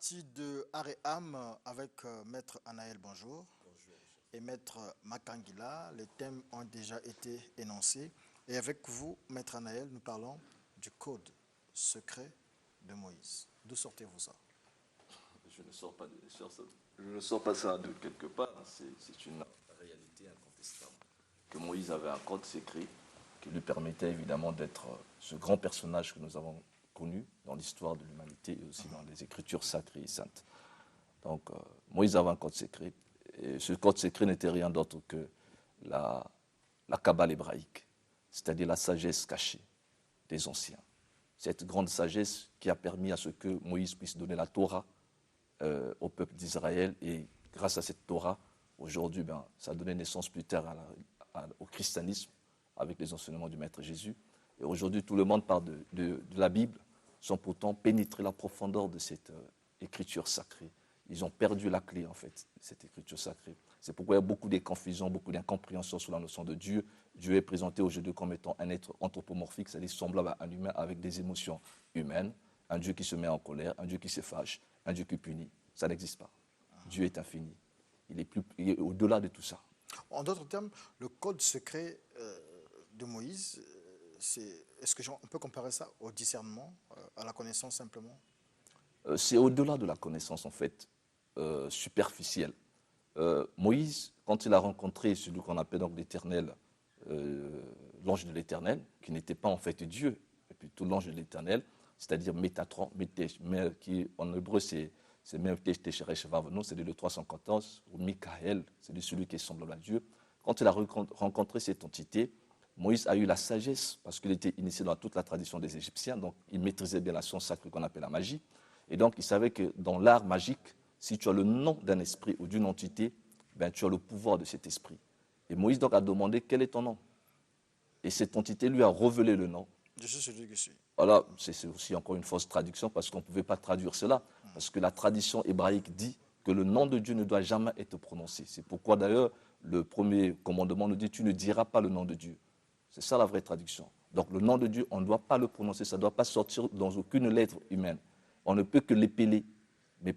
partie de Aréam avec Maître Anaël, bonjour, et Maître Makangila. Les thèmes ont déjà été énoncés. Et avec vous, Maître Anaël, nous parlons du code secret de Moïse. D'où sortez-vous ça? Je ne sors pas ça de quelque part. C'est une réalité incontestable. Que Moïse avait un code secret qui lui permettait évidemment d'être ce grand personnage que nous avons connu dans l'histoire de l'humanité et aussi dans les écritures sacrées et saintes. Donc Moïse avait un code secret. Et ce code secret n'était rien d'autre que la Kabbale hébraïque, c'est-à-dire la sagesse cachée des anciens. Cette grande sagesse qui a permis à ce que Moïse puisse donner la Torah au peuple d'Israël. Et grâce à cette Torah, aujourd'hui, ça a donné naissance plus tard au christianisme avec les enseignements du Maître Jésus. Et aujourd'hui, tout le monde parle de la Bible, sans pourtant pénétrer la profondeur de cette écriture sacrée. Ils ont perdu la clé, en fait, de cette écriture sacrée. C'est pourquoi il y a beaucoup de confusions, beaucoup d'incompréhensions sur la notion de Dieu. Dieu est présenté aujourd'hui comme étant un être anthropomorphique, c'est-à-dire semblable à un humain avec des émotions humaines, un Dieu qui se met en colère, un Dieu qui se fâche, un Dieu qui punit. Ça n'existe pas. Dieu est infini. Il est au-delà de tout ça. En d'autres termes, le code secret de Moïse, est-ce qu'on peut comparer ça au discernement, à la connaissance simplement? C'est au-delà de la connaissance, en fait, superficielle. Moïse, quand il a rencontré celui qu'on appelle donc l'Éternel, l'ange de l'Éternel, qui n'était pas en fait Dieu, et puis tout l'ange de l'Éternel, c'est-à-dire Métatron, qui en hébreu c'est Metesh Tesheresh Vavno, c'est le 314, ou Michael, c'est celui qui est semblable à Dieu. Quand il a rencontré cette entité, Moïse a eu la sagesse, parce qu'il était initié dans toute la tradition des Égyptiens, donc il maîtrisait bien la science sacrée qu'on appelle la magie, et donc il savait que dans l'art magique, si tu as le nom d'un esprit ou d'une entité, tu as le pouvoir de cet esprit. Et Moïse donc a demandé quel est ton nom. Et cette entité lui a révélé le nom. Je suis celui que je suis. Voilà, c'est aussi encore une fausse traduction parce qu'on ne pouvait pas traduire cela. Parce que la tradition hébraïque dit que le nom de Dieu ne doit jamais être prononcé. C'est pourquoi d'ailleurs le premier commandement nous dit tu ne diras pas le nom de Dieu. C'est ça la vraie traduction. Donc le nom de Dieu, on ne doit pas le prononcer, ça ne doit pas sortir dans aucune lettre humaine. On ne peut que l'épeler. Mais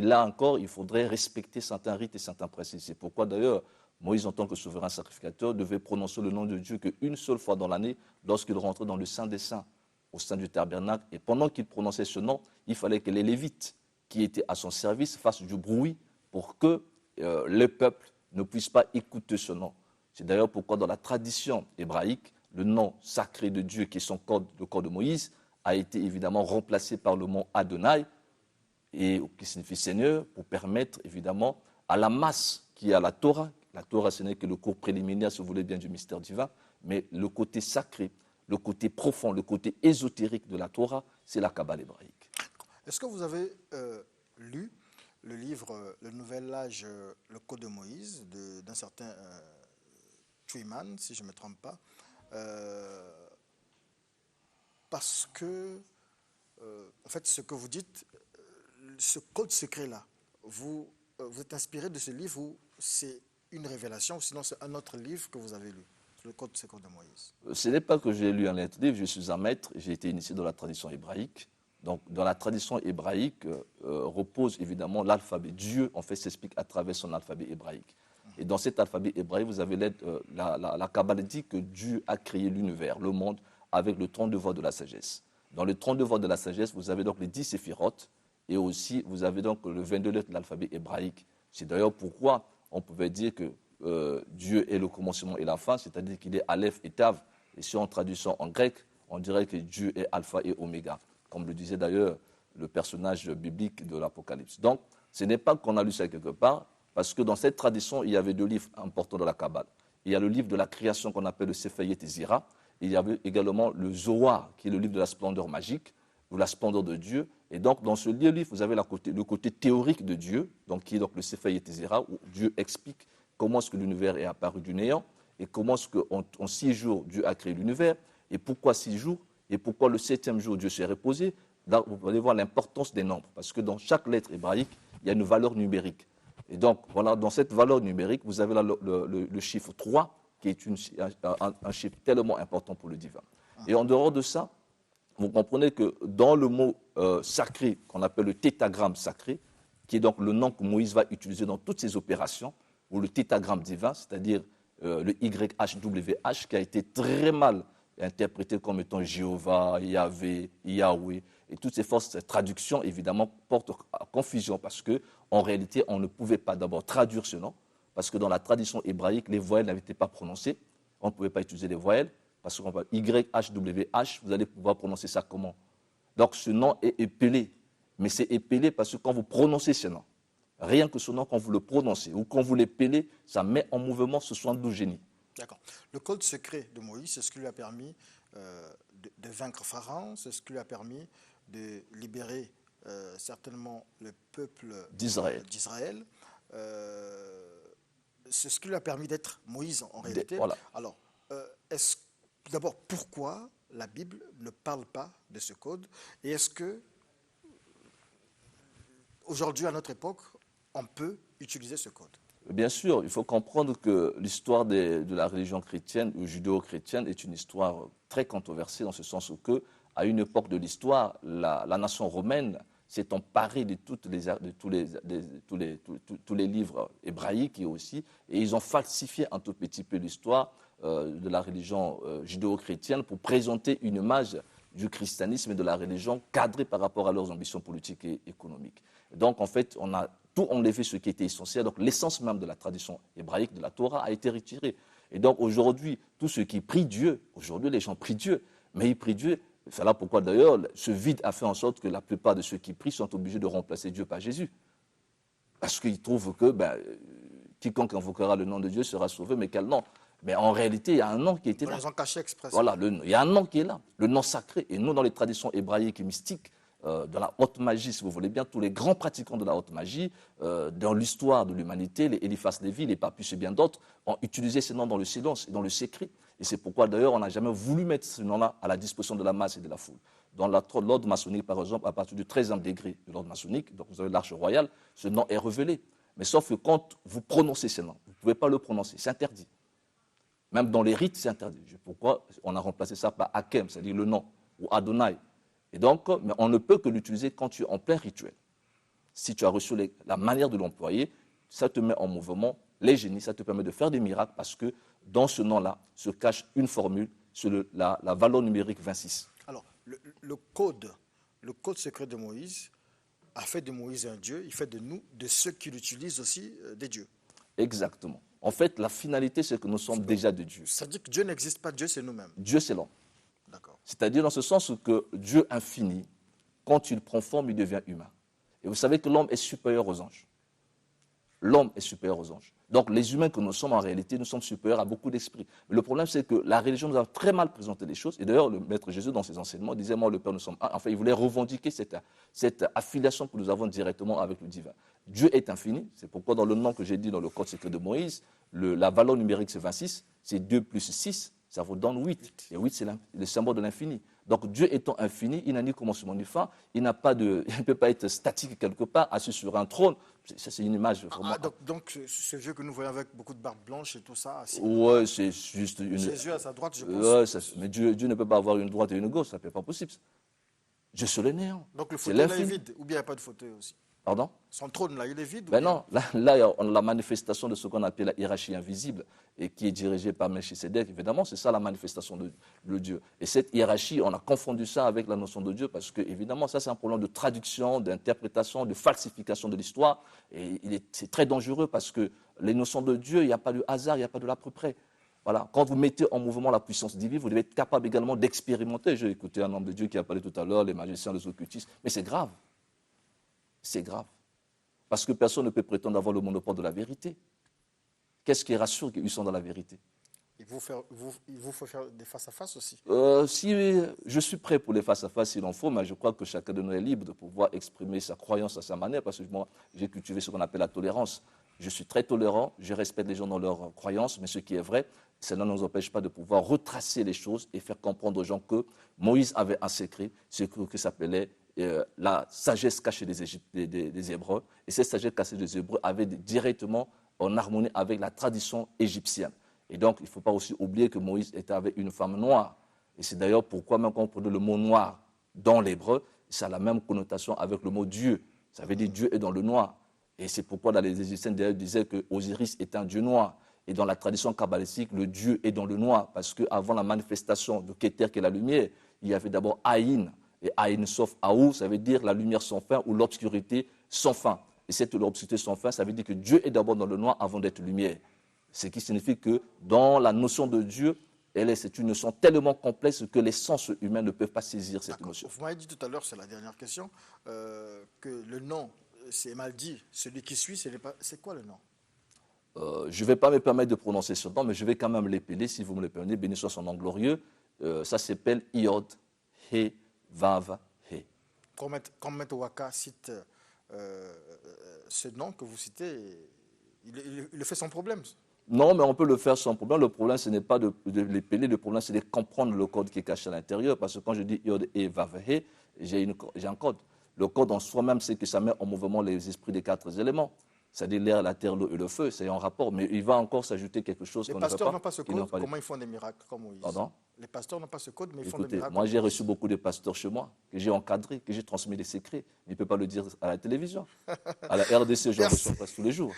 là encore, il faudrait respecter certains rites et certains principes. C'est pourquoi d'ailleurs Moïse, en tant que souverain sacrificateur, devait prononcer le nom de Dieu qu'une seule fois dans l'année, lorsqu'il rentrait dans le Saint des Saints, au sein du tabernacle. Et pendant qu'il prononçait ce nom, il fallait que les Lévites, qui étaient à son service, fassent du bruit pour que le peuple ne puisse pas écouter ce nom. C'est d'ailleurs pourquoi dans la tradition hébraïque, le nom sacré de Dieu, qui est son code, le code de Moïse, a été évidemment remplacé par le mot Adonai, et qui signifie Seigneur, pour permettre évidemment à la masse qui est à la Torah. La Torah, ce n'est que le cours préliminaire, si vous voulez bien, du mystère divin, mais le côté sacré, le côté profond, le côté ésotérique de la Torah, c'est la Kabbale hébraïque. Est-ce que vous avez lu le livre Le Nouvel Âge, le Code de Moïse, d'un certain Chuyman, si je ne me trompe pas, parce que, en fait, ce que vous dites, ce code secret-là, vous êtes inspiré de ce livre ou c'est une révélation, ou sinon c'est un autre livre que vous avez lu, le code secret de Moïse? Ce n'est pas que j'ai lu un autre livre, je suis un maître, j'ai été initié dans la tradition hébraïque. Donc, dans la tradition hébraïque repose évidemment l'alphabet. Dieu, en fait, s'explique à travers son alphabet hébraïque. Et dans cet alphabet hébraïque, vous avez la Kabbale dit que Dieu a créé l'univers, le monde, avec le 32 voix de la sagesse. Dans le 32 voix de la sagesse, vous avez donc les 10 séphirotes, et aussi vous avez donc le 22 lettres de l'alphabet hébraïque. C'est d'ailleurs pourquoi on pouvait dire que Dieu est le commencement et la fin, c'est-à-dire qu'il est Aleph et Tav. Et si on traduit ça en grec, on dirait que Dieu est Alpha et Oméga, comme le disait d'ailleurs le personnage biblique de l'Apocalypse. Donc, ce n'est pas qu'on a lu ça quelque part, parce que dans cette tradition, il y avait deux livres importants de la Kabbale. Il y a le livre de la création qu'on appelle le Sefer Yetzirah, et il y avait également le Zohar, qui est le livre de la splendeur magique, ou la splendeur de Dieu. Et donc, dans ce livre, vous avez le côté théorique de Dieu, donc, qui est donc le Sefer Yetzirah, où Dieu explique comment est-ce que l'univers est apparu du néant, et comment est-ce qu'en 6 jours, Dieu a créé l'univers, et pourquoi 6 jours, et pourquoi le 7e jour, Dieu s'est reposé. Là, vous allez voir l'importance des nombres, parce que dans chaque lettre hébraïque, il y a une valeur numérique. Et donc, voilà, dans cette valeur numérique, vous avez là le chiffre 3, qui est un chiffre tellement important pour le divin. Et en dehors de ça, vous comprenez que dans le mot sacré, qu'on appelle le tétagramme sacré, qui est donc le nom que Moïse va utiliser dans toutes ses opérations, ou le tétagramme divin, c'est-à-dire le YHWH, qui a été très mal interprété comme étant Jéhovah, Yahvé, Yahweh, et toutes ces fausses traductions, évidemment, portent à confusion, parce qu'en réalité, on ne pouvait pas d'abord traduire ce nom, parce que dans la tradition hébraïque, les voyelles n'avaient pas prononcées, on ne pouvait pas utiliser les voyelles, parce qu'on parle YHWH, vous allez pouvoir prononcer ça comment? Donc ce nom est épelé, mais c'est épelé parce que quand vous prononcez ce nom, rien que ce nom, quand vous le prononcez ou quand vous l'épelez, ça met en mouvement ce 72 génies. D'accord. Le code secret de Moïse, c'est ce qui lui a permis de vaincre Pharaon, c'est ce qui lui a permis de libérer certainement le peuple d'Israël. C'est ce qui lui a permis d'être Moïse en réalité. Voilà. Alors, d'abord, pourquoi la Bible ne parle pas de ce code? Et est-ce que, aujourd'hui, à notre époque, on peut utiliser ce code? Bien sûr, il faut comprendre que l'histoire de la religion chrétienne ou judéo-chrétienne est une histoire très controversée, dans ce sens où, à une époque de l'histoire, la nation romaine s'est emparée de tous les livres hébraïques et ils ont falsifié un tout petit peu l'histoire de la religion judéo-chrétienne pour présenter une image du christianisme et de la religion cadrée par rapport à leurs ambitions politiques et économiques. Donc, en fait, on a tout enlevé ce qui était essentiel. Donc, l'essence même de la tradition hébraïque, de la Torah, a été retirée. Et donc, aujourd'hui, tous ceux qui prient Dieu, aujourd'hui, les gens prient Dieu, mais ils prient Dieu. C'est là pourquoi, d'ailleurs, ce vide a fait en sorte que la plupart de ceux qui prient sont obligés de remplacer Dieu par Jésus. Parce qu'ils trouvent que quiconque invoquera le nom de Dieu sera sauvé, mais quel nom? Mais en réalité, il y a un nom qui était là. Ils ont caché expressément. Voilà, il y a un nom qui est là, le nom sacré. Et nous, dans les traditions hébraïques et mystiques, dans la haute magie, si vous voulez bien, tous les grands pratiquants de la haute magie, dans l'histoire de l'humanité, les Eliphas Lévi, les Papus et bien d'autres, ont utilisé ces noms dans le silence et dans le secret. Et c'est pourquoi, d'ailleurs, on n'a jamais voulu mettre ce nom-là à la disposition de la masse et de la foule. Dans l'ordre maçonnique, par exemple, à partir du 13e degré de l'ordre maçonnique, donc vous avez l'arche royale, ce nom est révélé. Mais sauf que quand vous prononcez ce nom, vous ne pouvez pas le prononcer, c'est interdit. Même dans les rites, c'est interdit. Pourquoi on a remplacé ça par Hakem, c'est-à-dire le nom, ou Adonai. Et donc, mais on ne peut que l'utiliser quand tu es en plein rituel. Si tu as reçu la manière de l'employer, ça te met en mouvement les génies, ça te permet de faire des miracles parce que dans ce nom-là se cache une formule, c'est la valeur numérique 26. Alors, le code secret de Moïse a fait de Moïse un Dieu, il fait de nous, de ceux qui l'utilisent aussi, des dieux. Exactement. En fait, la finalité, c'est que nous sommes déjà de Dieu. C'est-à-dire que Dieu n'existe pas, Dieu c'est nous-mêmes. Dieu, c'est l'homme. D'accord. C'est-à-dire dans ce sens que Dieu infini, quand il prend forme, il devient humain. Et vous savez que l'homme est supérieur aux anges. L'homme est supérieur aux anges. Donc les humains que nous sommes, en réalité, nous sommes supérieurs à beaucoup d'esprits. Mais le problème, c'est que la religion nous a très mal présenté les choses. Et d'ailleurs, le Maître Jésus, dans ses enseignements, disait, moi, le Père, nous sommes un. Enfin, il voulait revendiquer cette affiliation que nous avons directement avec le divin. Dieu est infini. C'est pourquoi, dans le nom que j'ai dit dans le Code secret de Moïse, la valeur numérique, c'est 26. C'est 2 plus 6, ça vous donne 8. Et 8, c'est le symbole de l'infini. Donc Dieu étant infini, il n'a ni commencement ni fin, il ne peut pas être statique quelque part, assis sur un trône. Ça, c'est une image vraiment... Donc ce Dieu que nous voyons avec beaucoup de barbe blanche et tout ça... Oui, c'est juste une... Jésus à sa droite, je pense. Mais Dieu ne peut pas avoir une droite et une gauche, ça n'est pas possible. Dieu seul est néant. Donc le fauteuil là est vide, ou bien il n'y a pas de fauteuil aussi? Pardon? Son trône là, il est vide? Ben non, là, on a la manifestation de ce qu'on appelle la hiérarchie invisible et qui est dirigée par Melchisedec. Évidemment, c'est ça la manifestation de Dieu. Et cette hiérarchie, on a confondu ça avec la notion de Dieu parce que, évidemment, ça c'est un problème de traduction, d'interprétation, de falsification de l'histoire. Et c'est très dangereux parce que les notions de Dieu, il n'y a pas de hasard, il n'y a pas de l'à peu près. Voilà. Quand vous mettez en mouvement la puissance divine, vous devez être capable également d'expérimenter. J'ai écouté un homme de Dieu qui a parlé tout à l'heure, les magiciens, les occultistes. Mais c'est grave. C'est grave. Parce que personne ne peut prétendre avoir le monopole de la vérité. Qu'est-ce qui rassure qu'ils sont dans la vérité? Il vous faut faire des face-à-face aussi. Si je suis prêt pour les face-à-face s'il en faut, mais je crois que chacun de nous est libre de pouvoir exprimer sa croyance à sa manière, parce que moi, j'ai cultivé ce qu'on appelle la tolérance. Je suis très tolérant, je respecte les gens dans leurs croyances, mais ce qui est vrai, cela ne nous empêche pas de pouvoir retracer les choses et faire comprendre aux gens que Moïse avait un secret, ce que s'appelait la sagesse cachée des Hébreux. Et cette sagesse cachée des Hébreux avait directement en harmonie avec la tradition égyptienne. Et donc, il ne faut pas aussi oublier que Moïse était avec une femme noire. Et c'est d'ailleurs pourquoi, même quand on prenait le mot noir dans l'hébreu, ça a la même connotation avec le mot Dieu. Ça veut dire Dieu est dans le noir. Et c'est pourquoi dans les Égyptiens d'ailleurs disaient que Osiris est un dieu noir. Et dans la tradition kabbalistique, le Dieu est dans le noir. Parce qu'avant la manifestation de Keter, qui est la lumière, il y avait d'abord Aïn. Et Aïn sauf Aou, ça veut dire la lumière sans fin ou l'obscurité sans fin. Et cette obscurité sans fin, ça veut dire que Dieu est d'abord dans le noir avant d'être lumière. Ce qui signifie que dans la notion de Dieu, c'est une notion tellement complexe que les sens humains ne peuvent pas saisir cette notion. Vous m'avez dit tout à l'heure, c'est la dernière question, que le nom, c'est mal dit. Celui qui suit, c'est quoi le nom? Je ne vais pas me permettre de prononcer ce nom, mais je vais quand même l'épeler, si vous me le permettez, béni soit son nom glorieux. Ça s'appelle Iod, He, Vav, He. Quand Maître Waka cite ce nom que vous citez, il fait sans problème. Non, mais on peut le faire sans problème. Le problème, ce n'est pas de l'épeler, le problème, c'est de comprendre le code qui est caché à l'intérieur. Parce que quand je dis Iod, He, Vav, He, j'ai un code. Le code en soi-même, c'est que ça met en mouvement les esprits des 4 éléments. C'est-à-dire l'air, la terre, l'eau et le feu, c'est en rapport. Mais il va encore s'ajouter quelque chose qu'on ne peut pas. Les pasteurs n'ont pas ce code, comment ils font des miracles comme Moïse? Pardon? Les pasteurs n'ont pas ce code, mais ils font Écoutez, des miracles. moi j'ai reçu beaucoup de pasteurs chez moi, que j'ai encadrés, que j'ai transmis des secrets. Il ne peut pas le dire à la télévision. À la RDC, je reçois presque tous les jours.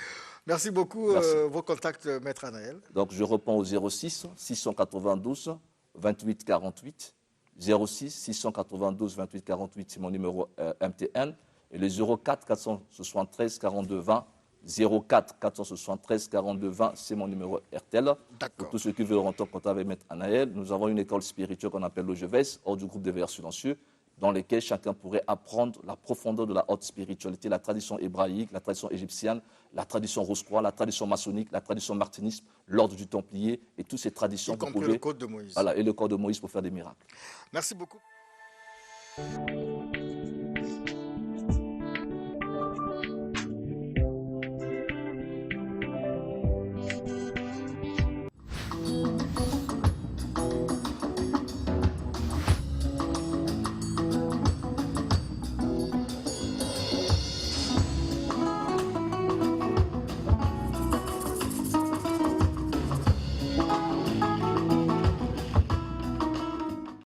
Merci beaucoup. Vos contacts, Maître Anaël. Donc je réponds au 06 692 28 48. 06 692 28 48, c'est mon numéro MTN. Et le 04 473 42 20. 04 473 42 20, c'est mon numéro RTL. Pour tous ceux qui veulent rentrer en contact avec Maître Anaël, nous avons une école spirituelle qu'on appelle l'OGVS, hors du groupe des Veilleurs Silencieux, dans lesquels chacun pourrait apprendre la profondeur de la haute spiritualité, la tradition hébraïque, la tradition égyptienne, la tradition rose-croix, la tradition maçonnique, la tradition martinisme, l'ordre du Templier et toutes ces traditions. Y compris le code de Moïse. Voilà, et le code de Moïse pour faire des miracles. Merci beaucoup.